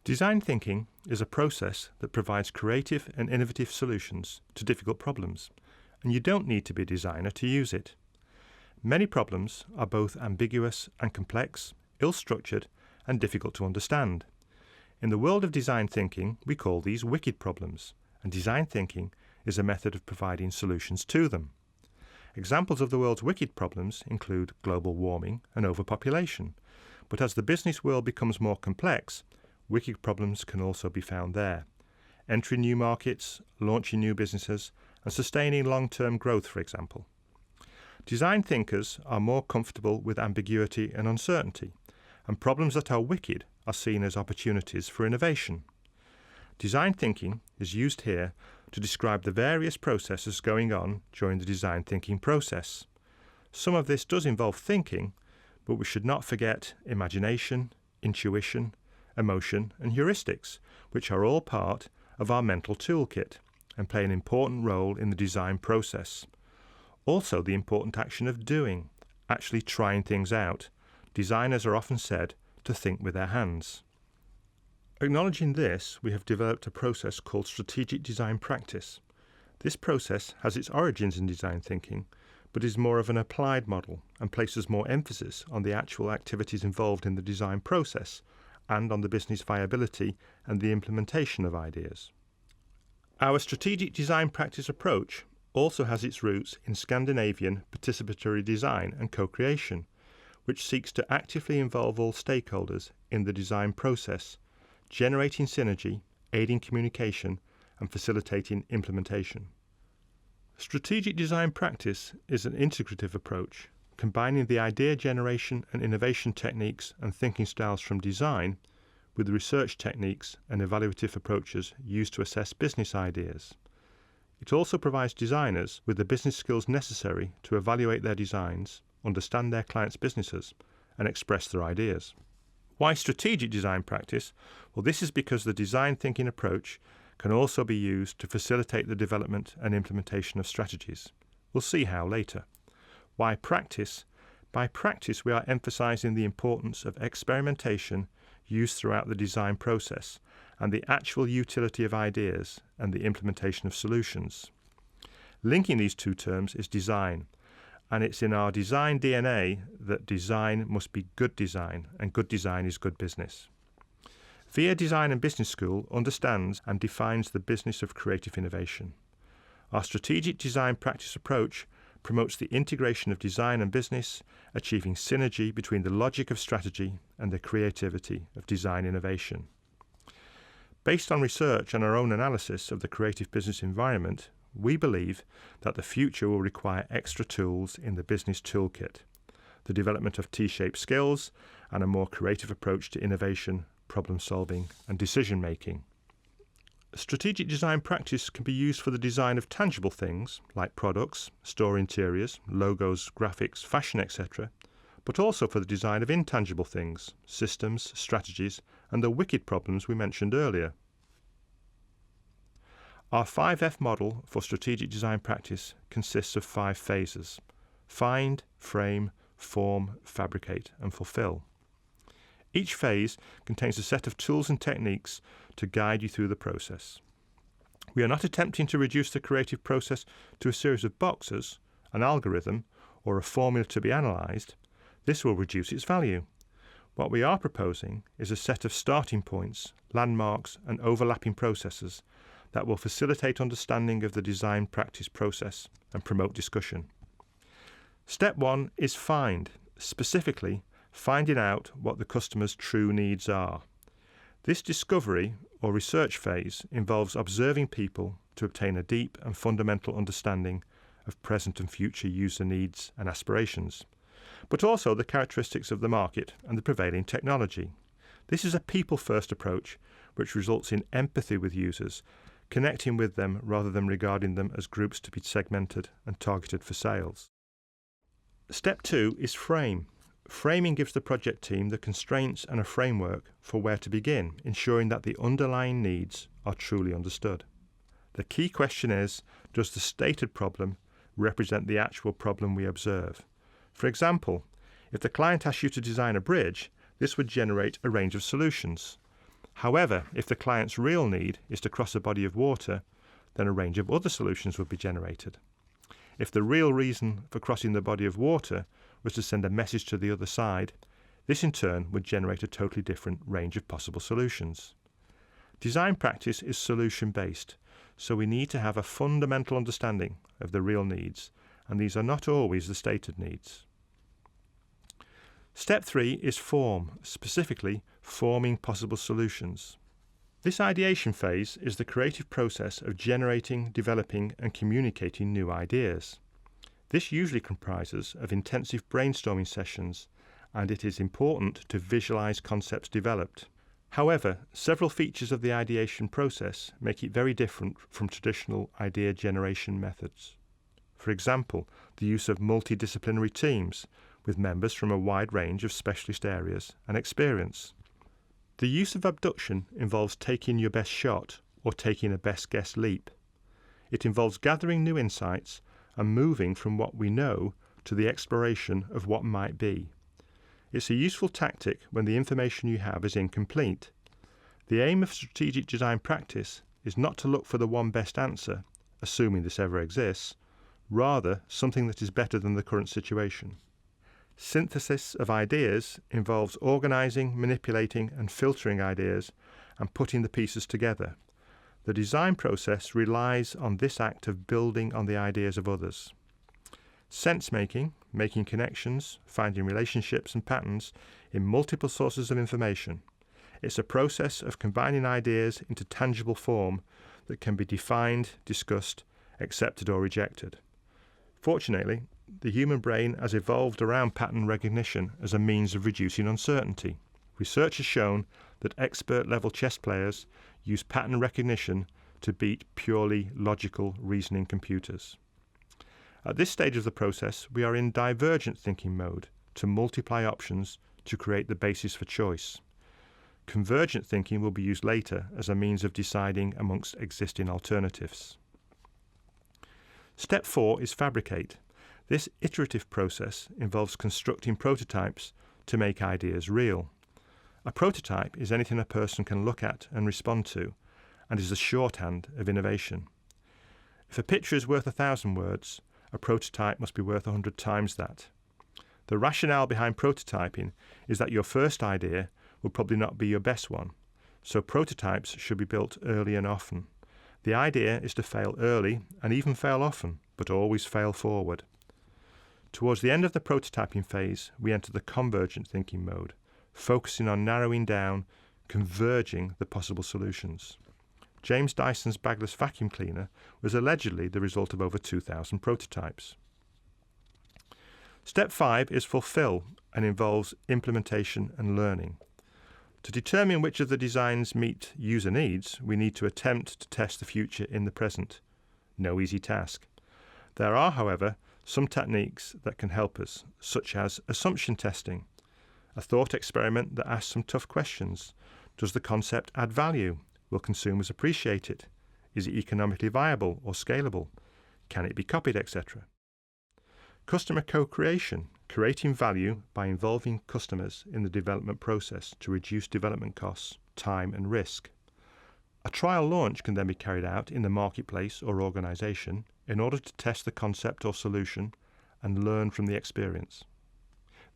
Design thinking is a process that provides creative and innovative solutions to difficult problems, and you don't need to be a designer to use it. Many problems are both ambiguous and complex, ill-structured, and difficult to understand. In the world of design thinking, we call these wicked problems, and design thinking is a method of providing solutions to them. Examples of the world's wicked problems include global warming and overpopulation, but as the business world becomes more complex, wicked problems can also be found there. Entering new markets, launching new businesses, and sustaining long-term growth, for example. Design thinkers are more comfortable with ambiguity and uncertainty, and problems that are wicked are seen as opportunities for innovation. Design thinking is used here to describe the various processes going on during the design thinking process. Some of this does involve thinking, but we should not forget imagination, intuition, emotion, and heuristics, which are all part of our mental toolkit and play an important role in the design process. Also, the important action of doing, actually trying things out. Designers are often said to think with their hands. Acknowledging this, we have developed a process called strategic design practice. This process has its origins in design thinking, but is more of an applied model and places more emphasis on the actual activities involved in the design process and on the business viability and the implementation of ideas. Our strategic design practice approach also has its roots in Scandinavian participatory design and co-creation, which seeks to actively involve all stakeholders in the design process, generating synergy, aiding communication, and facilitating implementation. Strategic design practice is an integrative approach, combining the idea generation and innovation techniques and thinking styles from design with the research techniques and evaluative approaches used to assess business ideas. It also provides designers with the business skills necessary to evaluate their designs, understand their clients' businesses, and express their ideas. Why strategic design practice? Well, this is because the design thinking approach can also be used to facilitate the development and implementation of strategies. We'll see how later. Why practice? By practice, we are emphasizing the importance of experimentation used throughout the design process and the actual utility of ideas and the implementation of solutions. Linking these two terms is design, and it's in our design DNA that design must be good design, and good design is good business. VIA Design and Business School understands and defines the business of creative innovation. Our strategic design practice approach promotes the integration of design and business, achieving synergy between the logic of strategy and the creativity of design innovation. Based on research and our own analysis of the creative business environment, we believe that the future will require extra tools in the business toolkit, the development of T-shaped skills, and a more creative approach to innovation, problem solving, and decision making. Strategic design practice can be used for the design of tangible things like products, store interiors, logos, graphics, fashion, etc., but also for the design of intangible things, systems, strategies, and the wicked problems we mentioned earlier. Our 5F model for strategic design practice consists of 5 phases: find, frame, form, fabricate, and fulfill. Each phase contains a set of tools and techniques to guide you through the process. We are not attempting to reduce the creative process to a series of boxes, an algorithm, or a formula to be analysed. This will reduce its value. What we are proposing is a set of starting points, landmarks, and overlapping processes that will facilitate understanding of the design practice process and promote discussion. Step 1 is find, specifically finding out what the customer's true needs are. This discovery or research phase involves observing people to obtain a deep and fundamental understanding of present and future user needs and aspirations, but also the characteristics of the market and the prevailing technology. This is a people-first approach which results in empathy with users, connecting with them rather than regarding them as groups to be segmented and targeted for sales. Step 2 is frame. Framing gives the project team the constraints and a framework for where to begin, ensuring that the underlying needs are truly understood. The key question is, does the stated problem represent the actual problem we observe? For example, if the client asks you to design a bridge, this would generate a range of solutions. However, if the client's real need is to cross a body of water, then a range of other solutions would be generated. If the real reason for crossing the body of water was to send a message to the other side, this in turn would generate a totally different range of possible solutions. Design practice is solution-based, so we need to have a fundamental understanding of the real needs, and these are not always the stated needs. Step 3 is form, specifically forming possible solutions. This ideation phase is the creative process of generating, developing and communicating new ideas. This usually comprises of intensive brainstorming sessions, and it is important to visualize concepts developed. However, several features of the ideation process make it very different from traditional idea generation methods. For example, the use of multidisciplinary teams with members from a wide range of specialist areas and experience. The use of abduction involves taking your best shot or taking a best guess leap. It involves gathering new insights and moving from what we know to the exploration of what might be. It's a useful tactic when the information you have is incomplete. The aim of strategic design practice is not to look for the one best answer, assuming this ever exists, rather something that is better than the current situation. Synthesis of ideas involves organising, manipulating and filtering ideas and putting the pieces together. The design process relies on this act of building on the ideas of others. Sense-making, making connections, finding relationships and patterns in multiple sources of information. It's a process of combining ideas into tangible form that can be defined, discussed, accepted or rejected. Fortunately, the human brain has evolved around pattern recognition as a means of reducing uncertainty. Research has shown that expert-level chess players use pattern recognition to beat purely logical reasoning computers. At this stage of the process, we are in divergent thinking mode to multiply options to create the basis for choice. Convergent thinking will be used later as a means of deciding amongst existing alternatives. Step 4 is fabricate. This iterative process involves constructing prototypes to make ideas real. A prototype is anything a person can look at and respond to, and is a shorthand of innovation. If a picture is worth 1,000 words, a prototype must be worth 100 times that. The rationale behind prototyping is that your first idea will probably not be your best one, so prototypes should be built early and often. The idea is to fail early and even fail often, but always fail forward. Towards the end of the prototyping phase, we enter the convergent thinking mode, focusing on narrowing down, converging the possible solutions. James Dyson's bagless vacuum cleaner was allegedly the result of over 2,000 prototypes. Step 5 is fulfill and involves implementation and learning. To determine which of the designs meet user needs, we need to attempt to test the future in the present. No easy task. There are, however, some techniques that can help us, such as assumption testing, a thought experiment that asks some tough questions. Does the concept add value? Will consumers appreciate it? Is it economically viable or scalable? Can it be copied, etc.? Customer co-creation, creating value by involving customers in the development process to reduce development costs, time and risk. A trial launch can then be carried out in the marketplace or organisation in order to test the concept or solution and learn from the experience.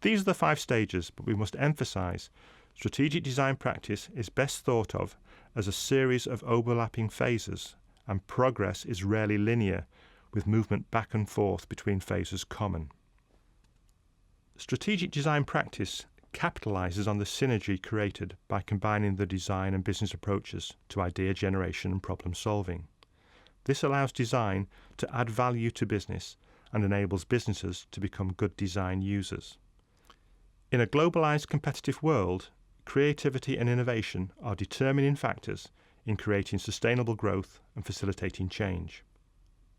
These are the 5 stages, but we must emphasise strategic design practice is best thought of as a series of overlapping phases, and progress is rarely linear, with movement back and forth between phases common. Strategic design practice capitalises on the synergy created by combining the design and business approaches to idea generation and problem solving. This allows design to add value to business and enables businesses to become good design users. In a globalized competitive world, creativity and innovation are determining factors in creating sustainable growth and facilitating change.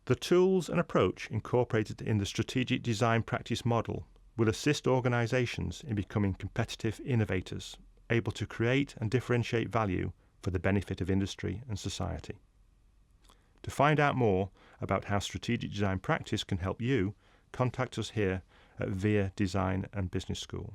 The tools and approach incorporated in the strategic design practice model will assist organisations in becoming competitive innovators, able to create and differentiate value for the benefit of industry and society. To find out more about how strategic design practice can help you, contact us here at VIA Design and Business School.